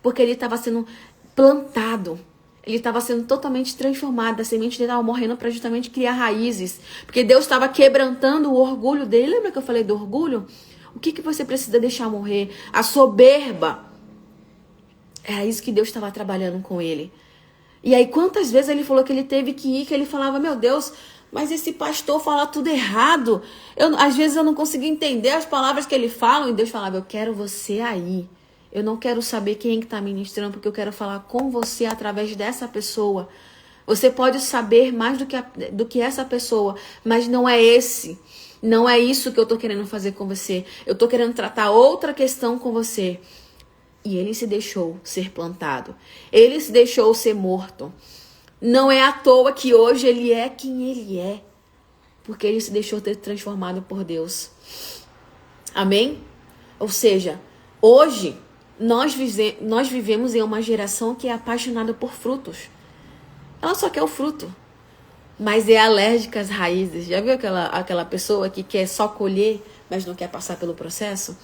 Porque ele estava sendo plantado. Ele estava sendo totalmente transformado. A semente dele estava morrendo para justamente criar raízes. Porque Deus estava quebrantando o orgulho dele. Lembra que eu falei do orgulho? O que você precisa deixar morrer? A soberba. Era isso que Deus estava trabalhando com ele. E aí quantas vezes ele falou que ele teve que ir, que ele falava: meu Deus, mas esse pastor fala tudo errado. Às vezes eu não consigo entender as palavras que ele fala. E Deus falava: eu quero você aí. Eu não quero saber quem está ministrando, porque eu quero falar com você através dessa pessoa. Você pode saber mais do que essa pessoa, mas não é isso que eu estou querendo fazer com você. Eu estou querendo tratar outra questão com você. E ele se deixou ser plantado. Ele se deixou ser morto. Não é à toa que hoje ele é quem ele é, porque ele se deixou ter transformado por Deus. Amém? Ou seja, hoje nós vivemos em uma geração que é apaixonada por frutos. Ela só quer o fruto, mas é alérgica às raízes. Já viu aquela pessoa que quer só colher, mas não quer passar pelo processo?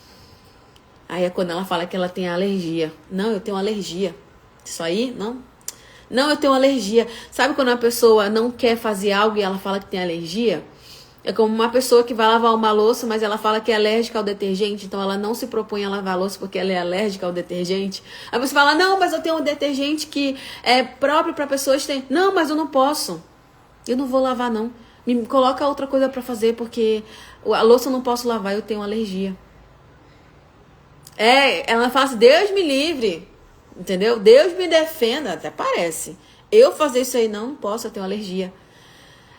Aí é quando ela fala que ela tem alergia. Não, eu tenho alergia. Isso aí, não. Não, eu tenho alergia. Sabe quando a pessoa não quer fazer algo e ela fala que tem alergia? É como uma pessoa que vai lavar uma louça, mas ela fala que é alérgica ao detergente, então ela não se propõe a lavar a louça porque ela é alérgica ao detergente. Aí você fala: não, mas eu tenho um detergente que é próprio para pessoas que têm... Não, mas eu não posso. Eu não vou lavar, não. Me coloca outra coisa para fazer, porque a louça eu não posso lavar, eu tenho alergia. Ela fala assim: Deus me livre, entendeu? Deus me defenda, até parece. Eu fazer isso aí não posso, eu tenho alergia.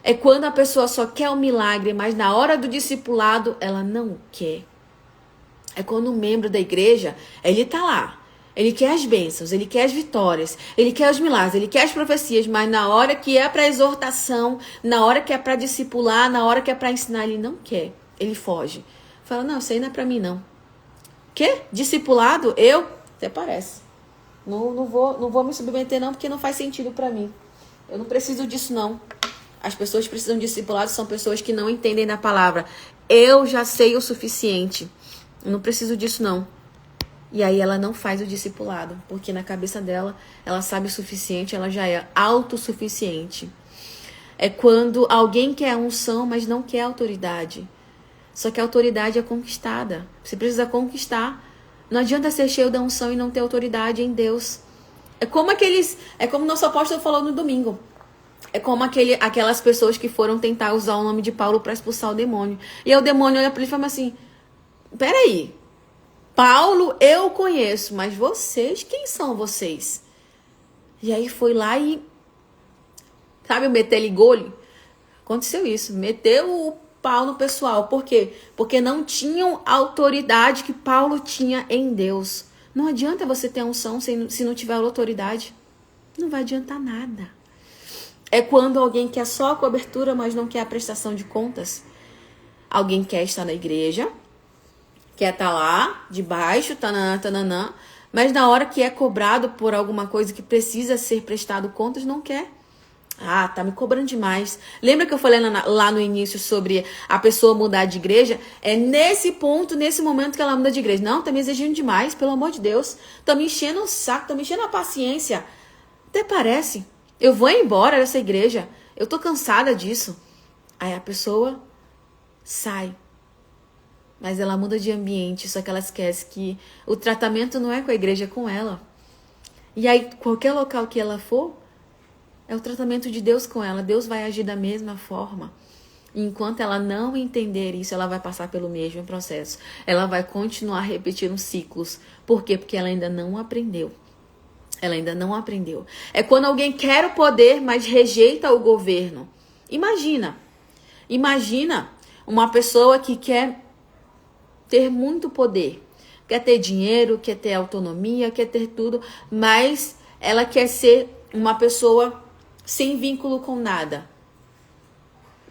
É quando a pessoa só quer o milagre, mas na hora do discipulado ela não quer. É quando um membro da igreja, ele tá lá, ele quer as bênçãos, ele quer as vitórias, ele quer os milagres, ele quer as profecias, mas na hora que é para exortação, na hora que é para discipular, na hora que é para ensinar, ele não quer, ele foge. Fala: não, isso aí não é para mim não. Quê? Discipulado? Eu? Até parece. Não vou me submeter não, porque não faz sentido para mim. Eu não preciso disso não. As pessoas que precisam de discipulado são pessoas que não entendem da palavra. Eu já sei o suficiente. Eu não preciso disso, não. E aí ela não faz o discipulado, porque na cabeça dela, ela sabe o suficiente, ela já é autossuficiente. É quando alguém quer unção, mas não quer autoridade. Só que a autoridade é conquistada. Você precisa conquistar. Não adianta ser cheio da unção e não ter autoridade em Deus. É como o nosso apóstolo falou no domingo. É como aquelas pessoas que foram tentar usar o nome de Paulo para expulsar o demônio. E aí o demônio olha para ele e fala assim: peraí, Paulo eu conheço, mas vocês, quem são vocês? E aí foi lá e, sabe, o meter-ligolho? Aconteceu isso, meteu o pau no pessoal. Por quê? Porque não tinham a autoridade que Paulo tinha em Deus. Não adianta você ter unção se não tiver autoridade. Não vai adiantar nada. É quando alguém quer só a cobertura, mas não quer a prestação de contas. Alguém quer estar na igreja, quer estar lá, debaixo, tananã, mas na hora que é cobrado por alguma coisa que precisa ser prestado contas, não quer. Ah, tá me cobrando demais. Lembra que eu falei lá no início sobre a pessoa mudar de igreja? É nesse ponto, nesse momento que ela muda de igreja. Não, tá me exigindo demais, pelo amor de Deus. Tá me enchendo o saco, tá me enchendo a paciência. Até parece. Eu vou embora dessa igreja. Eu tô cansada disso. Aí a pessoa sai. Mas ela muda de ambiente, só que ela esquece que o tratamento não é com a igreja, é com ela. E aí, qualquer local que ela for, é o tratamento de Deus com ela. Deus vai agir da mesma forma. E enquanto ela não entender isso, ela vai passar pelo mesmo processo. Ela vai continuar repetindo ciclos. Por quê? Porque ela ainda não aprendeu. Ela ainda não aprendeu. É quando alguém quer o poder, mas rejeita o governo. Imagina uma pessoa que quer ter muito poder. Quer ter dinheiro, quer ter autonomia, quer ter tudo, mas ela quer ser uma pessoa sem vínculo com nada.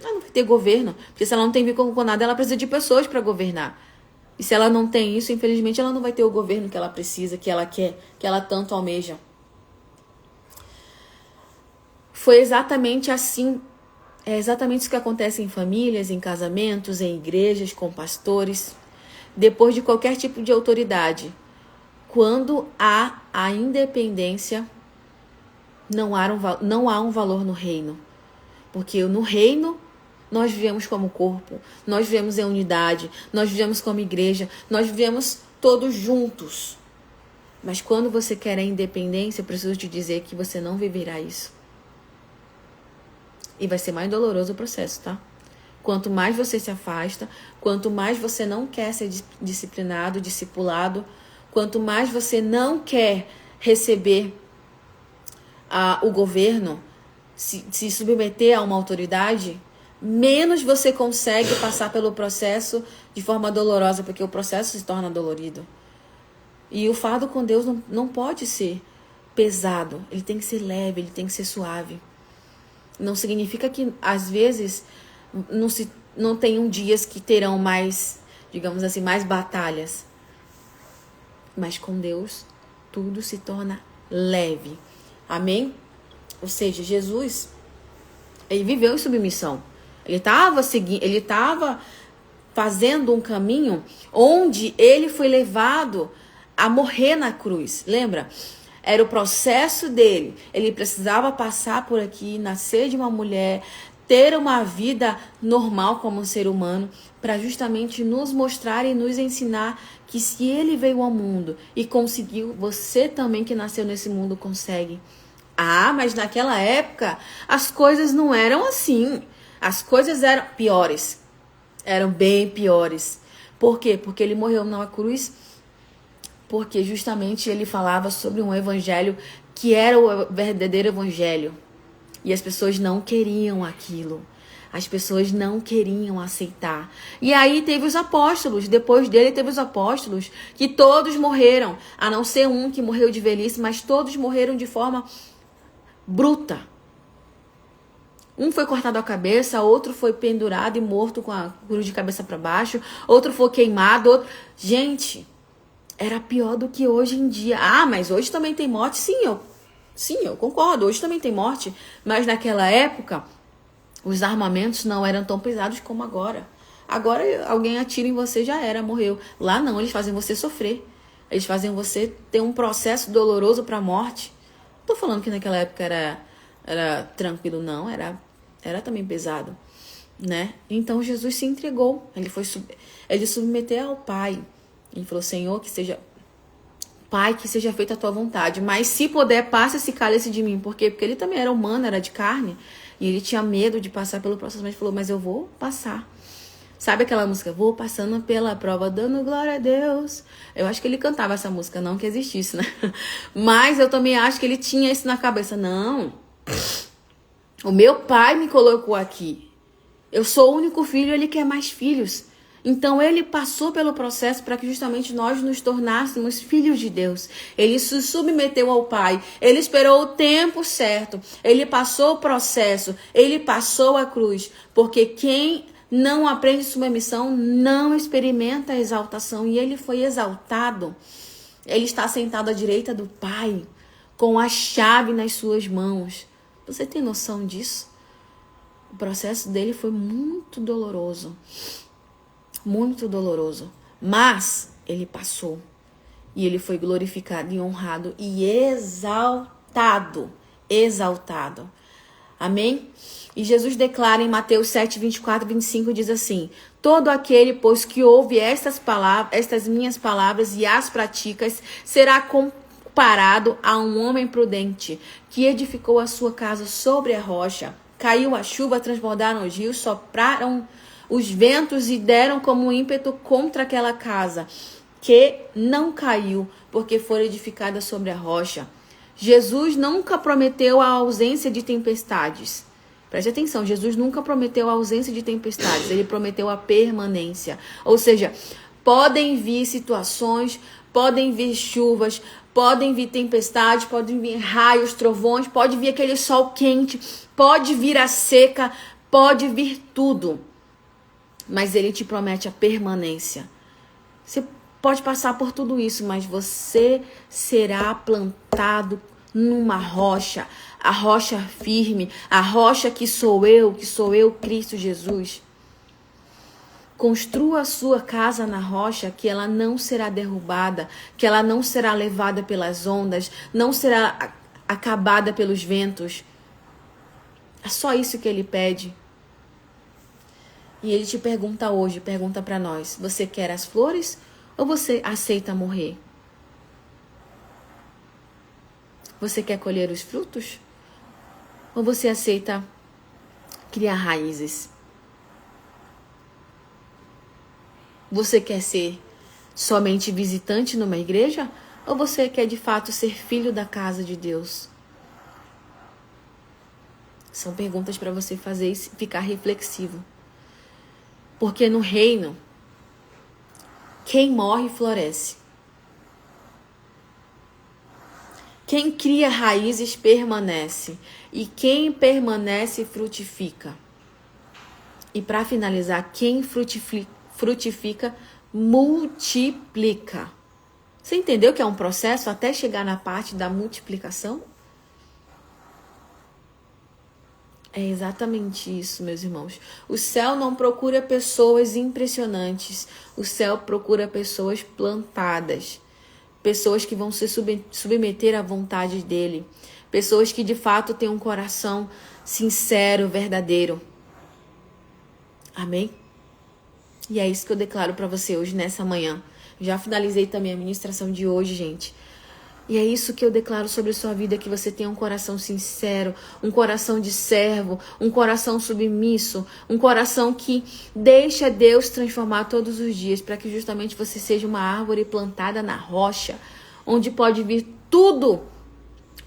ela não vai ter governo. Porque se ela não tem vínculo com nada, ela precisa de pessoas para governar. E se ela não tem isso, infelizmente, ela não vai ter o governo que ela precisa, que ela quer, que ela tanto almeja. Foi exatamente assim. É exatamente isso que acontece em famílias, em casamentos, em igrejas, com pastores. Depois de qualquer tipo de autoridade. Quando há a independência, não há um valor no reino. Porque no reino, nós vivemos como corpo, nós vivemos em unidade, nós vivemos como igreja, nós vivemos todos juntos. Mas quando você quer a independência, eu preciso te dizer que você não viverá isso. E vai ser mais doloroso o processo, tá? Quanto mais você se afasta, quanto mais você não quer ser disciplinado, discipulado, quanto mais você não quer receber o governo, se submeter a uma autoridade, menos você consegue passar pelo processo de forma dolorosa, porque o processo se torna dolorido. E o fardo com Deus não pode ser pesado, ele tem que ser leve, ele tem que ser suave. Não significa que, às vezes, não tenham dias que terão mais, digamos assim, mais batalhas. Mas com Deus, tudo se torna leve. Amém? Ou seja, Jesus, ele viveu em submissão. Ele estava fazendo um caminho onde ele foi levado a morrer na cruz. Lembra? Era o processo dele. Ele precisava passar por aqui, nascer de uma mulher, ter uma vida normal como um ser humano, para justamente nos mostrar e nos ensinar que se ele veio ao mundo e conseguiu, você também que nasceu nesse mundo consegue. Ah, mas naquela época as coisas não eram assim. As coisas eram piores. Eram bem piores. Por quê? Porque ele morreu na cruz. Porque justamente ele falava sobre um evangelho que era o verdadeiro evangelho. E as pessoas não queriam aquilo. As pessoas não queriam aceitar. E aí teve os apóstolos. Depois dele teve os apóstolos. Que todos morreram. A não ser um que morreu de velhice. Mas todos morreram de forma bruta. Um foi cortado a cabeça. Outro foi pendurado e morto com a cruz de cabeça para baixo. Outro foi queimado. Gente, era pior do que hoje em dia. Ah, mas hoje também tem morte? Sim, eu concordo. Hoje também tem morte. Mas naquela época, os armamentos não eram tão pesados como agora. Agora, alguém atira em você, já era, morreu. Lá não, eles fazem você sofrer. Eles fazem você ter um processo doloroso para a morte. Não tô falando que naquela época era tranquilo, não. Era também pesado, né? Então, Jesus se entregou. Ele submeteu ao Pai. Ele falou, Senhor, Pai, que seja feita a tua vontade. Mas se puder, passa esse cálice de mim. Por quê? Porque ele também era humano, era de carne. E ele tinha medo de passar pelo processo. Mas ele falou, mas eu vou passar. Sabe aquela música? Vou passando pela prova, dando glória a Deus. Eu acho que ele cantava essa música, não que existisse, né? Mas eu também acho que ele tinha isso na cabeça. Não. O meu pai me colocou aqui. Eu sou o único filho, ele quer mais filhos. Então ele passou pelo processo para que justamente nós nos tornássemos filhos de Deus. Ele se submeteu ao Pai, ele esperou o tempo certo, ele passou o processo, ele passou a cruz, porque quem não aprende submissão não experimenta a exaltação, e ele foi exaltado. Ele está sentado à direita do Pai, com a chave nas suas mãos. Você tem noção disso? O processo dele foi muito doloroso. Muito doloroso, mas ele passou e ele foi glorificado e honrado e exaltado, amém? E Jesus declara em Mateus 7, 24 e 25, diz assim, todo aquele, pois, que ouve estas minhas palavras e as praticas, será comparado a um homem prudente, que edificou a sua casa sobre a rocha, caiu a chuva, transbordaram os rios, sopraram os ventos e deram como ímpeto contra aquela casa, que não caiu, porque foi edificada sobre a rocha. Jesus nunca prometeu a ausência de tempestades. Preste atenção, Jesus nunca prometeu a ausência de tempestades, ele prometeu a permanência. Ou seja, podem vir situações, podem vir chuvas, podem vir tempestades, podem vir raios, trovões, pode vir aquele sol quente, pode vir a seca, Pode vir tudo, mas Ele te promete a permanência. Você pode passar por tudo isso, mas você será plantado numa rocha, a rocha firme, a rocha que sou eu, Cristo Jesus. Construa a sua casa na rocha, que ela não será derrubada, que ela não será levada pelas ondas, não será acabada pelos ventos. É só isso que Ele pede. E Ele te pergunta hoje, pergunta para nós: você quer as flores ou você aceita morrer? Você quer colher os frutos? Ou você aceita criar raízes? Você quer ser somente visitante numa igreja? Ou você quer de fato ser filho da casa de Deus? São perguntas para você fazer e ficar reflexivo. Porque no reino, quem morre floresce. Quem cria raízes permanece. E quem permanece frutifica. E para finalizar, quem frutifica multiplica. Você entendeu que é um processo até chegar na parte da multiplicação? É exatamente isso, meus irmãos. O céu não procura pessoas impressionantes. O céu procura pessoas plantadas. Pessoas que vão se submeter à vontade dele. Pessoas que de fato têm um coração sincero, verdadeiro. Amém? E é isso que eu declaro para você hoje, nessa manhã. Já finalizei também a ministração de hoje, gente. E é isso que eu declaro sobre a sua vida, que você tenha um coração sincero, um coração de servo, um coração submisso, um coração que deixa Deus transformar todos os dias, para que justamente você seja uma árvore plantada na rocha, onde pode vir tudo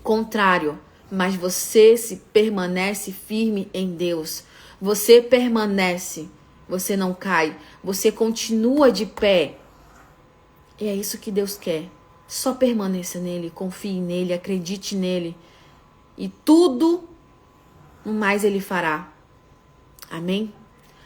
contrário, mas você se permanece firme em Deus. Você permanece, você não cai, você continua de pé. E é isso que Deus quer. Só permaneça nele, confie nele, acredite nele. E tudo mais ele fará. Amém?